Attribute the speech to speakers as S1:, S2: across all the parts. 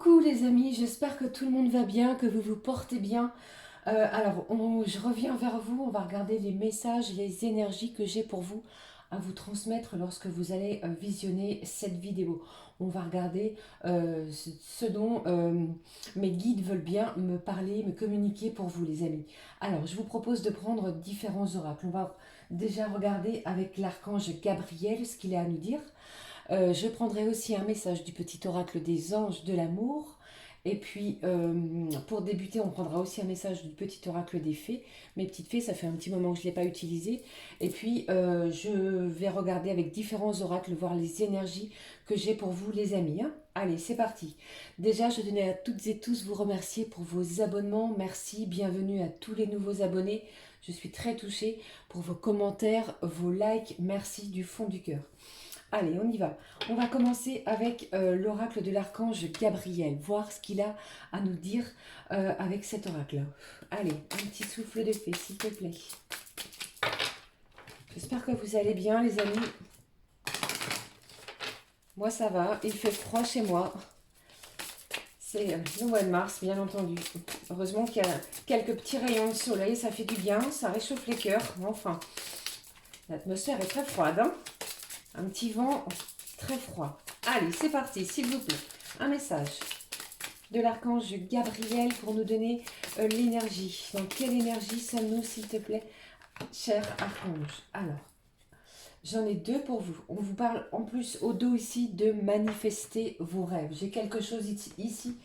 S1: Coucou les amis, j'espère que tout le monde va bien, que vous vous portez bien. Je reviens vers vous, on va regarder les messages, les énergies que j'ai pour vous à vous transmettre lorsque vous allez visionner cette vidéo. On va regarder ce dont mes guides veulent bien me parler, me communiquer pour vous les amis. Alors, je vous propose de prendre différents oracles. On va déjà regarder avec l'archange Gabriel ce qu'il a à nous dire. Je prendrai aussi un message du petit oracle des anges de l'amour. Et puis, pour débuter, on prendra aussi un message du petit oracle des fées. Mes petites fées, ça fait un petit moment que je ne l'ai pas utilisé. Et puis, je vais regarder avec différents oracles, voir les énergies que j'ai pour vous, les amis. Hein. Allez, c'est parti. Déjà, je tenais à toutes et tous vous remercier pour vos abonnements. Merci, bienvenue à tous les nouveaux abonnés. Je suis très touchée pour vos commentaires, vos likes. Merci du fond du cœur. Allez, on y va. On va commencer avec l'oracle de l'archange Gabriel, voir ce qu'il a à nous dire avec cet oracle. Allez, un petit souffle de fée, s'il te plaît. J'espère que vous allez bien, les amis. Moi, ça va. Il fait froid chez moi. C'est le mois de mars, bien entendu. Heureusement qu'il y a quelques petits rayons de soleil, ça fait du bien, ça réchauffe les cœurs. Enfin, l'atmosphère est très froide, hein. Un petit vent très froid. Allez, c'est parti, s'il vous plaît. Un message de l'archange Gabriel pour nous donner l'énergie. Dans quelle énergie sommes-nous, s'il te plaît, cher archange? Alors, j'en ai deux pour vous. On vous parle en plus au dos ici de manifester vos rêves. J'ai quelque chose ici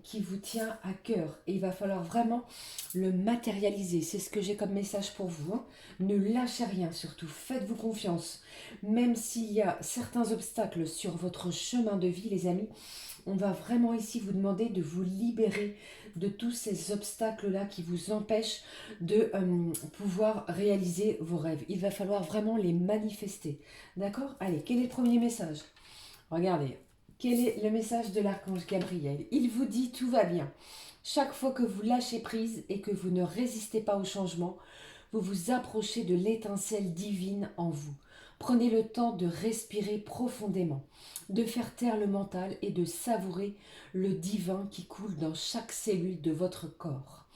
S1: qui vous tient à cœur. Et il va falloir vraiment le matérialiser. C'est ce que j'ai comme message pour vous. Hein. Ne lâchez rien surtout. Faites-vous confiance. Même s'il y a certains obstacles sur votre chemin de vie, les amis, on va vraiment ici vous demander de vous libérer de tous ces obstacles-là qui vous empêchent de pouvoir réaliser vos rêves. Il va falloir vraiment les manifester. D'accord? Allez, quel est le premier message? Regardez. Quel est le message de l'archange Gabriel? Il vous dit tout va bien. Chaque fois que vous lâchez prise et que vous ne résistez pas au changement, vous vous approchez de l'étincelle divine en vous. Prenez le temps de respirer profondément, de faire taire le mental et de savourer le divin qui coule dans chaque cellule de votre corps.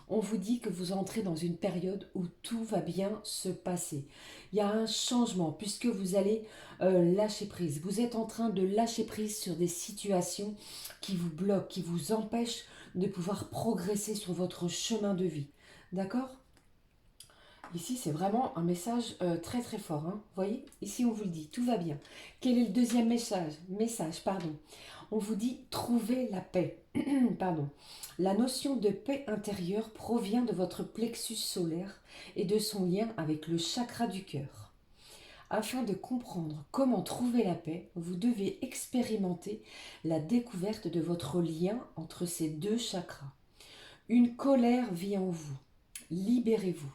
S1: On vous dit que vous entrez dans une période où tout va bien se passer. Il y a un changement puisque vous allez lâcher prise. Vous êtes en train de lâcher prise sur des situations qui vous bloquent, qui vous empêchent de pouvoir progresser sur votre chemin de vie. D'accord ? Ici, c'est vraiment un message très très fort. Hein. Vous voyez, ici, on vous le dit, tout va bien. Quel est le deuxième message, on vous dit, trouvez la paix. Pardon. La notion de paix intérieure provient de votre plexus solaire et de son lien avec le chakra du cœur. Afin de comprendre comment trouver la paix, vous devez expérimenter la découverte de votre lien entre ces deux chakras. Une colère vit en vous. Libérez-vous.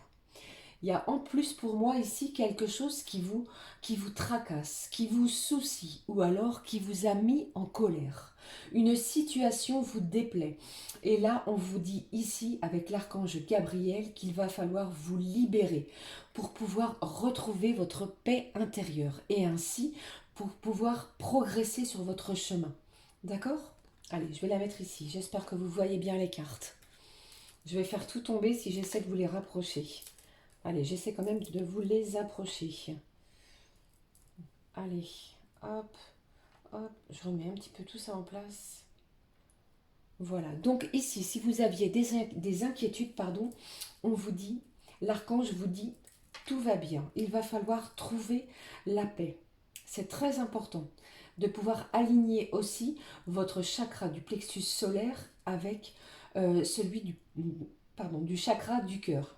S1: Il y a en plus pour moi ici quelque chose qui vous tracasse, qui vous soucie ou alors qui vous a mis en colère. Une situation vous déplaît. Et là, on vous dit ici avec l'archange Gabriel qu'il va falloir vous libérer pour pouvoir retrouver votre paix intérieure et ainsi pour pouvoir progresser sur votre chemin. D'accord ? Allez, je vais la mettre ici. J'espère que vous voyez bien les cartes. Je vais faire tout tomber si j'essaie de vous les rapprocher. Allez, j'essaie quand même de vous les approcher. Allez, hop, hop, je remets un petit peu tout ça en place. Voilà, donc ici, si vous aviez des inquiétudes, on vous dit, l'archange vous dit, tout va bien. Il va falloir trouver la paix. C'est très important de pouvoir aligner aussi votre chakra du plexus solaire avec celui du chakra du cœur.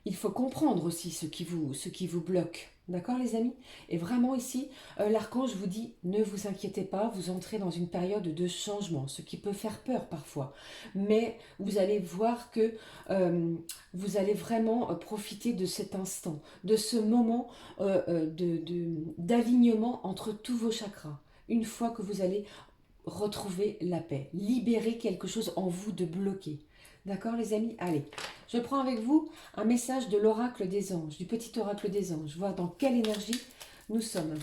S1: Il faut comprendre aussi ce qui vous bloque. D'accord les amis? Et vraiment ici, l'archange vous dit, ne vous inquiétez pas, vous entrez dans une période de changement, ce qui peut faire peur parfois. Mais vous allez voir que vous allez vraiment profiter de cet instant, de ce moment d'alignement entre tous vos chakras. Une fois que vous allez retrouver la paix, libérer quelque chose en vous de bloqué. D'accord les amis? Allez, je prends avec vous un message de l'oracle des anges, du petit oracle des anges, voir dans quelle énergie nous sommes.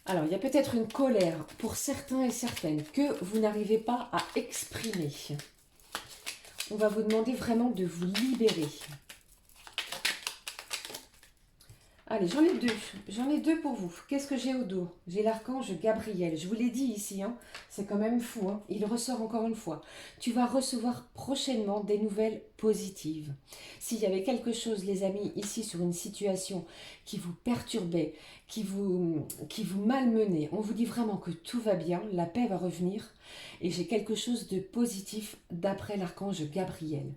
S1: Alors, il y a peut-être une colère pour certains et certaines que vous n'arrivez pas à exprimer. On va vous demander vraiment de vous libérer. Allez, j'en ai deux. J'en ai deux pour vous. Qu'est-ce que j'ai au dos? J'ai l'archange Gabriel. Je vous l'ai dit ici, hein, c'est quand même fou. Hein, il ressort encore une fois. Tu vas recevoir prochainement des nouvelles positives. S'il y avait quelque chose, les amis, ici sur une situation qui vous perturbait, qui vous malmenait, on vous dit vraiment que tout va bien, la paix va revenir. Et j'ai quelque chose de positif d'après l'archange Gabriel.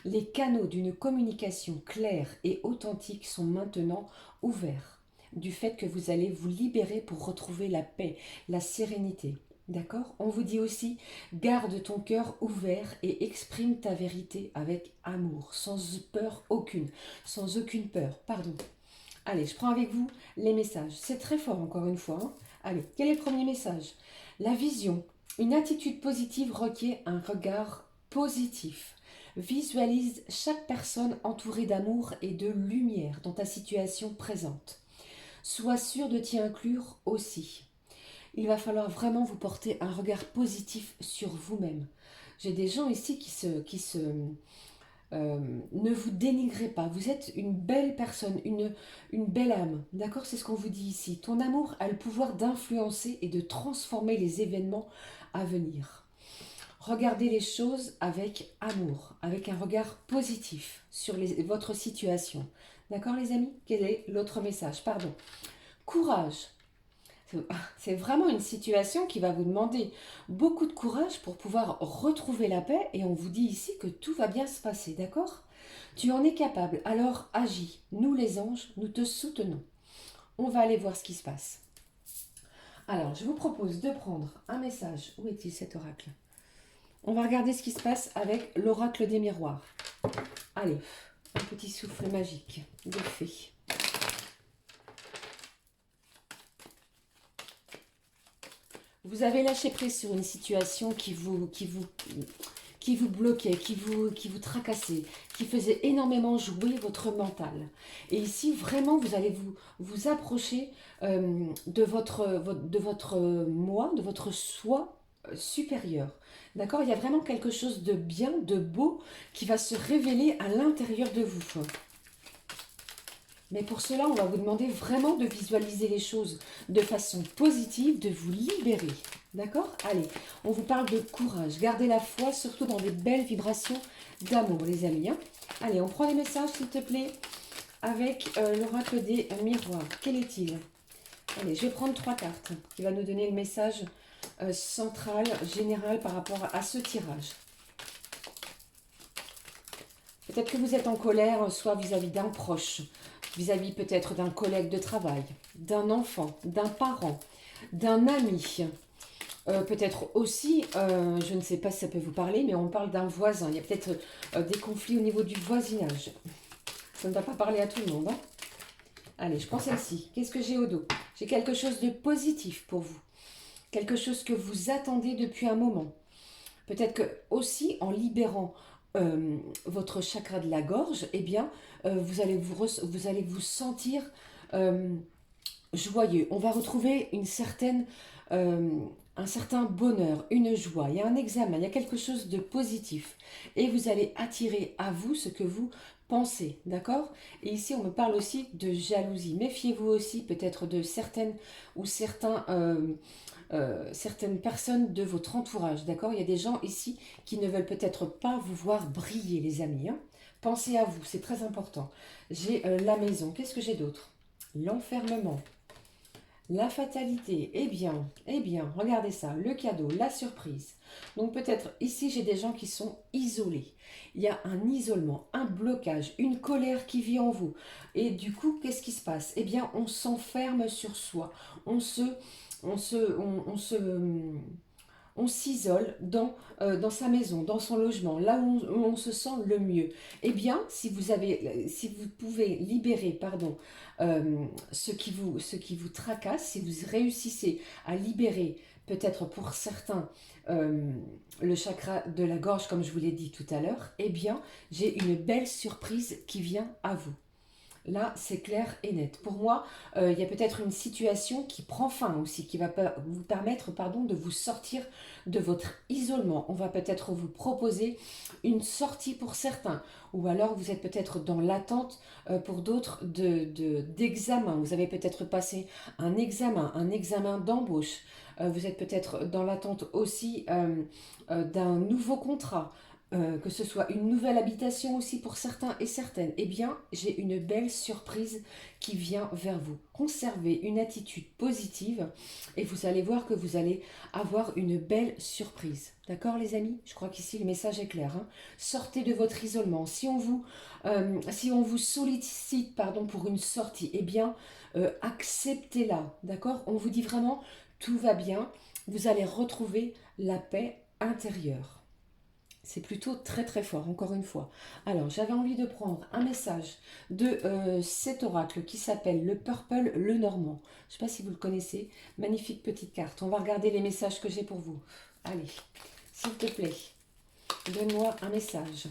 S1: Les canaux d'une communication claire et authentique sont maintenant ouverts, du fait que vous allez vous libérer pour retrouver la paix, la sérénité. D'accord? On vous dit aussi, garde ton cœur ouvert et exprime ta vérité avec amour, sans peur aucune, sans aucune peur, pardon. Allez, je prends avec vous les messages. C'est très fort encore une fois. Hein. Allez, quel est le premier message? La vision. Une attitude positive requiert un regard positif. Visualise chaque personne entourée d'amour et de lumière dans ta situation présente. Sois sûr de t'y inclure aussi. Il va falloir vraiment vous porter un regard positif sur vous-même. J'ai des gens ici ne vous dénigrez pas. Vous êtes une belle personne, une belle âme. D'accord? C'est ce qu'on vous dit ici. Ton amour a le pouvoir d'influencer et de transformer les événements à venir. Regardez les choses avec amour, avec un regard positif sur votre situation. D'accord les amis? Quel est l'autre message? Pardon. Courage. C'est vraiment une situation qui va vous demander beaucoup de courage pour pouvoir retrouver la paix et on vous dit ici que tout va bien se passer, d'accord? Tu en es capable, alors agis. Nous les anges, nous te soutenons. On va aller voir ce qui se passe. Alors, je vous propose de prendre un message. Où est-il cet oracle? On va regarder ce qui se passe avec l'oracle des miroirs. Allez, un petit souffle magique de fée. Vous avez lâché prise sur une situation qui vous bloquait, qui vous tracassait, qui faisait énormément jouer votre mental. Et ici, vraiment, vous allez vous approcher de votre moi, de votre soi supérieur. D'accord? Il y a vraiment quelque chose de bien, de beau qui va se révéler à l'intérieur de vous. Mais pour cela, on va vous demander vraiment de visualiser les choses de façon positive, de vous libérer. D'accord? Allez, on vous parle de courage. Gardez la foi, surtout dans des belles vibrations d'amour, les amis. Hein. Allez, on prend les messages, s'il te plaît, avec l'oracle des miroirs. Quel est-il? Allez, je vais prendre 3 cartes qui va nous donner le message central, général par rapport à ce tirage. Peut-être que vous êtes en colère, soit vis-à-vis d'un proche, vis-à-vis peut-être d'un collègue de travail, d'un enfant, d'un parent, d'un ami. Peut-être aussi, je ne sais pas si ça peut vous parler, mais on parle d'un voisin. Il y a peut-être des conflits au niveau du voisinage. Ça ne va pas parler à tout le monde. Hein. Allez, je prends celle-ci. Qu'est-ce que j'ai au dos? J'ai quelque chose de positif pour vous. Quelque chose que vous attendez depuis un moment. Peut-être que aussi en libérant votre chakra de la gorge, eh bien, vous allez vous sentir joyeux. On va retrouver un certain bonheur, une joie. Il y a un examen, il y a quelque chose de positif. Et vous allez attirer à vous ce que vous pensez, d'accord? Et ici, on me parle aussi de jalousie. Méfiez-vous aussi peut-être de certaines ou certaines personnes de votre entourage, d'accord? Il y a des gens ici qui ne veulent peut-être pas vous voir briller, les amis. Hein. Pensez à vous, c'est très important. J'ai la maison. Qu'est-ce que j'ai d'autre? L'enfermement. La fatalité, eh bien, regardez ça, le cadeau, la surprise. Donc peut-être ici j'ai des gens qui sont isolés. Il y a un isolement, un blocage, une colère qui vit en vous. Et du coup, qu'est-ce qui se passe? Eh bien, on s'enferme sur soi. On s'isole dans sa maison, dans son logement, là où on se sent le mieux. Eh bien, si vous pouvez libérer, pardon, ce qui vous tracasse, si vous réussissez à libérer, peut-être pour certains, le chakra de la gorge, comme je vous l'ai dit tout à l'heure, eh bien, j'ai une belle surprise qui vient à vous. Là, c'est clair et net. Pour moi, il y a peut-être une situation qui prend fin aussi, qui va vous permettre, pardon, de vous sortir de votre isolement. On va peut-être vous proposer une sortie pour certains, ou alors vous êtes peut-être dans l'attente pour d'autres d'examen. Vous avez peut-être passé un examen d'embauche. Vous êtes peut-être dans l'attente aussi d'un nouveau contrat. Que ce soit une nouvelle habitation aussi pour certains et certaines, eh bien, j'ai une belle surprise qui vient vers vous. Conservez une attitude positive et vous allez voir que vous allez avoir une belle surprise. D'accord, les amis? Je crois qu'ici, le message est clair. Hein. Sortez de votre isolement. Si on vous sollicite pardon, pour une sortie, eh bien, acceptez-la. D'accord? On vous dit vraiment, tout va bien. Vous allez retrouver la paix intérieure. C'est plutôt très très fort, encore une fois. Alors, j'avais envie de prendre un message de cet oracle qui s'appelle le Purple Le Normand. Je ne sais pas si vous le connaissez. Magnifique petite carte. On va regarder les messages que j'ai pour vous. Allez, s'il te plaît, donne-moi un message.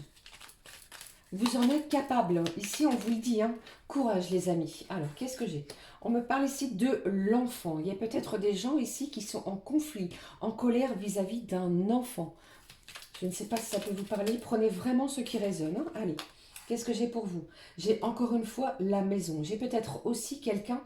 S1: Vous en êtes capable. Ici, on vous le dit. Hein. Courage, les amis. Alors, qu'est-ce que j'ai? On me parle ici de l'enfant. Il y a peut-être des gens ici qui sont en conflit, en colère vis-à-vis d'un enfant. Je ne sais pas si ça peut vous parler. Prenez vraiment ce qui résonne. Hein. Allez, qu'est-ce que j'ai pour vous? J'ai encore une fois la maison. J'ai peut-être aussi quelqu'un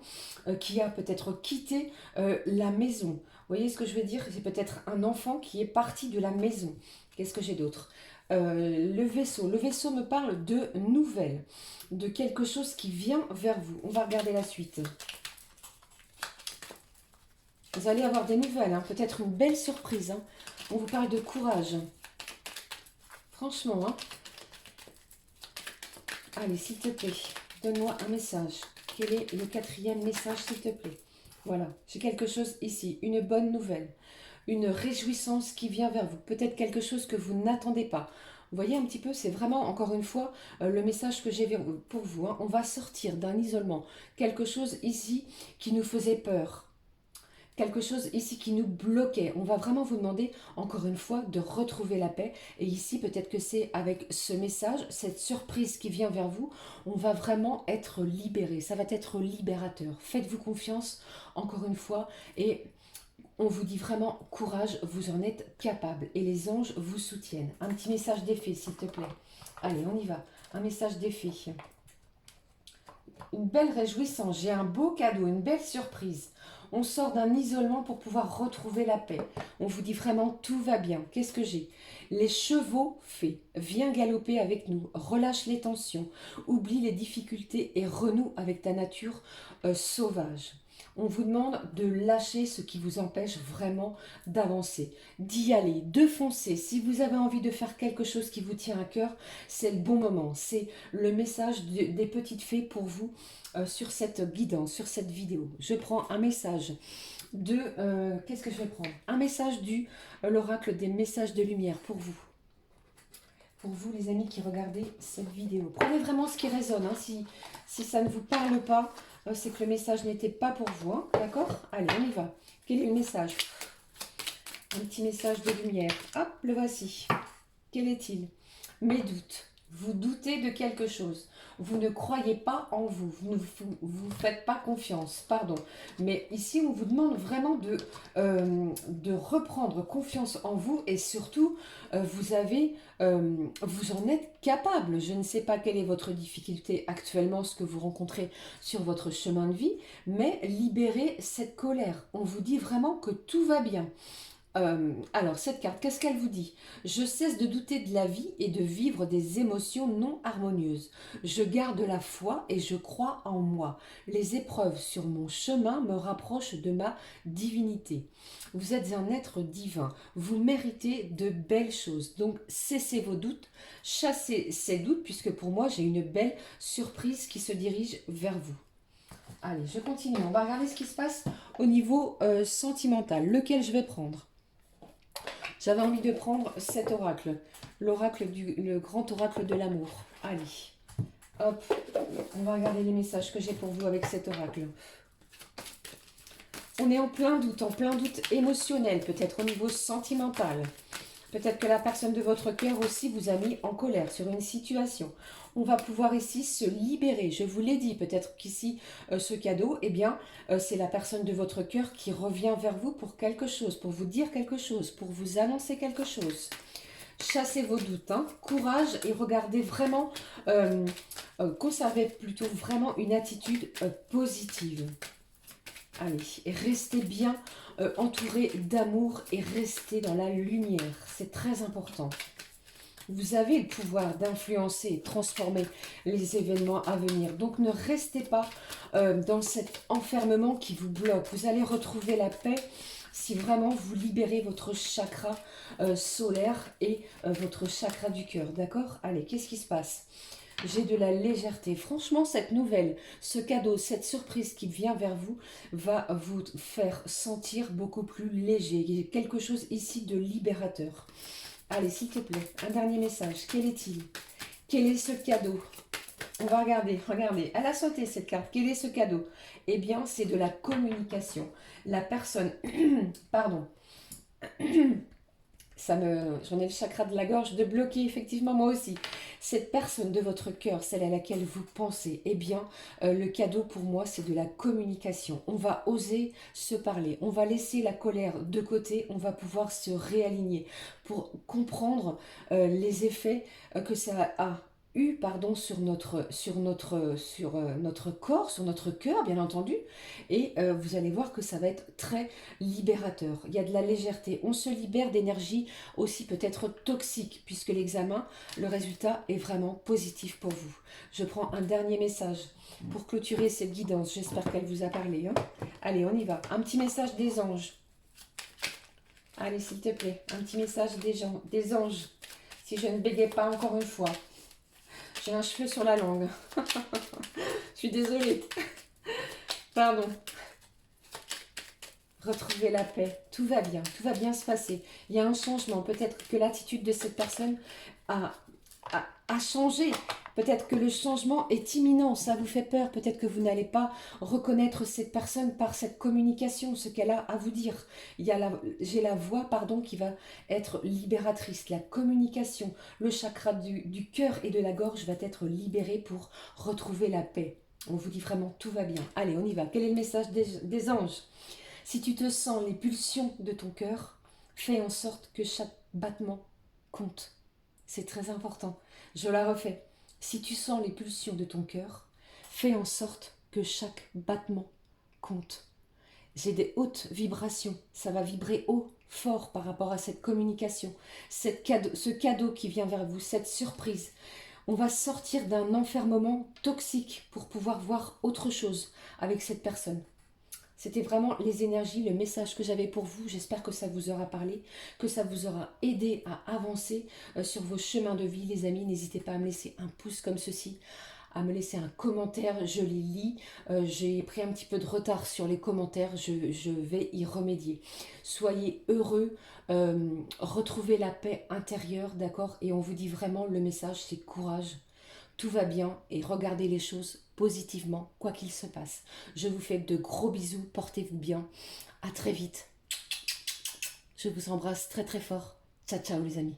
S1: qui a peut-être quitté la maison. Vous voyez ce que je veux dire? C'est peut-être un enfant qui est parti de la maison. Qu'est-ce que j'ai d'autre? Le vaisseau. Le vaisseau me parle de nouvelles, de quelque chose qui vient vers vous. On va regarder la suite. Vous allez avoir des nouvelles, hein. Peut-être une belle surprise. Hein. On vous parle de courage. Franchement, hein. Allez, s'il te plaît, donne-moi un message. Quel est le 4e message, s'il te plaît? Voilà, j'ai quelque chose ici, une bonne nouvelle, une réjouissance qui vient vers vous. Peut-être quelque chose que vous n'attendez pas. Vous voyez un petit peu, c'est vraiment, encore une fois, le message que j'ai pour vous. Hein. On va sortir d'un isolement. Quelque chose ici qui nous faisait peur. Quelque chose ici qui nous bloquait. On va vraiment vous demander, encore une fois, de retrouver la paix. Et ici, peut-être que c'est avec ce message, cette surprise qui vient vers vous, on va vraiment être libéré. Ça va être libérateur. Faites-vous confiance, encore une fois. Et on vous dit vraiment, courage, vous en êtes capable. Et les anges vous soutiennent. Un petit message d'effet, s'il te plaît. Allez, on y va. Un message d'effet. Une belle réjouissance. J'ai un beau cadeau, une belle surprise. On sort d'un isolement pour pouvoir retrouver la paix. On vous dit vraiment tout va bien. Qu'est-ce que j'ai? Les chevaux faits. Viens galoper avec nous. Relâche les tensions. Oublie les difficultés et renoue avec ta nature sauvage. On vous demande de lâcher ce qui vous empêche vraiment d'avancer, d'y aller, de foncer. Si vous avez envie de faire quelque chose qui vous tient à cœur, c'est le bon moment. C'est le message des petites fées pour vous sur cette guidance, sur cette vidéo. Je prends un message de... qu'est-ce que je vais prendre? Un message du l'oracle des messages de lumière pour vous. Pour vous, les amis qui regardez cette vidéo. Prenez vraiment ce qui résonne. Hein. Si ça ne vous parle pas, c'est que le message n'était pas pour vous. Hein. D'accord? Allez, on y va. Quel est le message? Un petit message de lumière. Hop, le voici. Quel est-il? Mes doutes. Vous doutez de quelque chose. Vous ne croyez pas en vous. Vous ne vous faites pas confiance. Pardon. Mais ici, on vous demande vraiment de reprendre confiance en vous. Et surtout, vous en êtes capable. Je ne sais pas quelle est votre difficulté actuellement, ce que vous rencontrez sur votre chemin de vie. Mais libérez cette colère. On vous dit vraiment que tout va bien. Alors, cette carte, qu'est-ce qu'elle vous dit? Je cesse de douter de la vie et de vivre des émotions non harmonieuses. Je garde la foi et je crois en moi. Les épreuves sur mon chemin me rapprochent de ma divinité. Vous êtes un être divin. Vous méritez de belles choses. Donc, cessez vos doutes, chassez ces doutes, puisque pour moi, j'ai une belle surprise qui se dirige vers vous. Allez, je continue. On va regarder ce qui se passe au niveau sentimental. Lequel je vais prendre? J'avais envie de prendre cet oracle, le grand oracle de l'amour. Allez, hop, on va regarder les messages que j'ai pour vous avec cet oracle. On est en plein doute émotionnel, peut-être au niveau sentimental. Peut-être que la personne de votre cœur aussi vous a mis en colère sur une situation. On va pouvoir ici se libérer. Je vous l'ai dit, peut-être qu'ici, ce cadeau, eh bien, c'est la personne de votre cœur qui revient vers vous pour quelque chose, pour vous dire quelque chose, pour vous annoncer quelque chose. Chassez vos doutes, hein. Courage et regardez vraiment, conservez plutôt vraiment une attitude positive. Allez, et restez bien entouré d'amour et restez dans la lumière. C'est très important. Vous avez le pouvoir d'influencer et transformer les événements à venir. Donc ne restez pas dans cet enfermement qui vous bloque. Vous allez retrouver la paix si vraiment vous libérez votre chakra solaire et votre chakra du cœur. D'accord? Allez, qu'est-ce qui se passe? J'ai de la légèreté. Franchement, cette nouvelle, ce cadeau, cette surprise qui vient vers vous va vous faire sentir beaucoup plus léger. Il y a quelque chose ici de libérateur. Allez, s'il te plaît, un dernier message. Quel est-il? Quel est ce cadeau? On va regarder, regardez. Elle a sauté cette carte. Quel est ce cadeau? Eh bien, c'est de la communication. La personne, pardon, j'en ai le chakra de la gorge de bloquer, effectivement, moi aussi. Cette personne de votre cœur, celle à laquelle vous pensez, eh bien, le cadeau pour moi, c'est de la communication. On va oser se parler, on va laisser la colère de côté, on va pouvoir se réaligner pour comprendre les effets que ça a eu pardon, sur notre corps, sur notre cœur, bien entendu. Et vous allez voir que ça va être très libérateur. Il y a de la légèreté. On se libère d'énergie aussi peut-être toxique, puisque l'examen, le résultat est vraiment positif pour vous. Je prends un dernier message pour clôturer cette guidance. J'espère qu'elle vous a parlé. Hein. Allez, on y va. Un petit message des anges. Allez, s'il te plaît. Un petit message des anges. Si je ne bégayais pas encore une fois. J'ai un cheveu sur la langue. Je suis désolée. Pardon. Retrouvez la paix. Tout va bien se passer. Il y a un changement. Peut-être que l'attitude de cette personne a changé. Peut-être que le changement est imminent. Ça vous fait peur. Peut-être que vous n'allez pas reconnaître cette personne par cette communication, ce qu'elle a à vous dire. J'ai la voix, pardon, qui va être libératrice. La communication, le chakra du cœur et de la gorge va être libéré pour retrouver la paix. On vous dit vraiment, tout va bien. Allez, on y va. Quel est le message des anges? Si tu te sens les pulsions de ton cœur, fais en sorte que chaque battement compte. C'est très important. Je la refais. Si tu sens les pulsions de ton cœur, fais en sorte que chaque battement compte. J'ai des hautes vibrations. Ça va vibrer haut, fort par rapport à cette communication. Ce cadeau qui vient vers vous, cette surprise. On va sortir d'un enfermement toxique pour pouvoir voir autre chose avec cette personne. C'était vraiment les énergies, le message que j'avais pour vous. J'espère que ça vous aura parlé, que ça vous aura aidé à avancer sur vos chemins de vie, les amis. N'hésitez pas à me laisser un pouce comme ceci, à me laisser un commentaire. Je les lis. J'ai pris un petit peu de retard sur les commentaires. Je vais y remédier. Soyez heureux. Retrouvez la paix intérieure, d'accord? Et on vous dit vraiment, le message, c'est courage. Tout va bien et regardez les choses positivement, quoi qu'il se passe. Je vous fais de gros bisous, portez-vous bien. À très vite. Je vous embrasse très très fort. Ciao ciao les amis.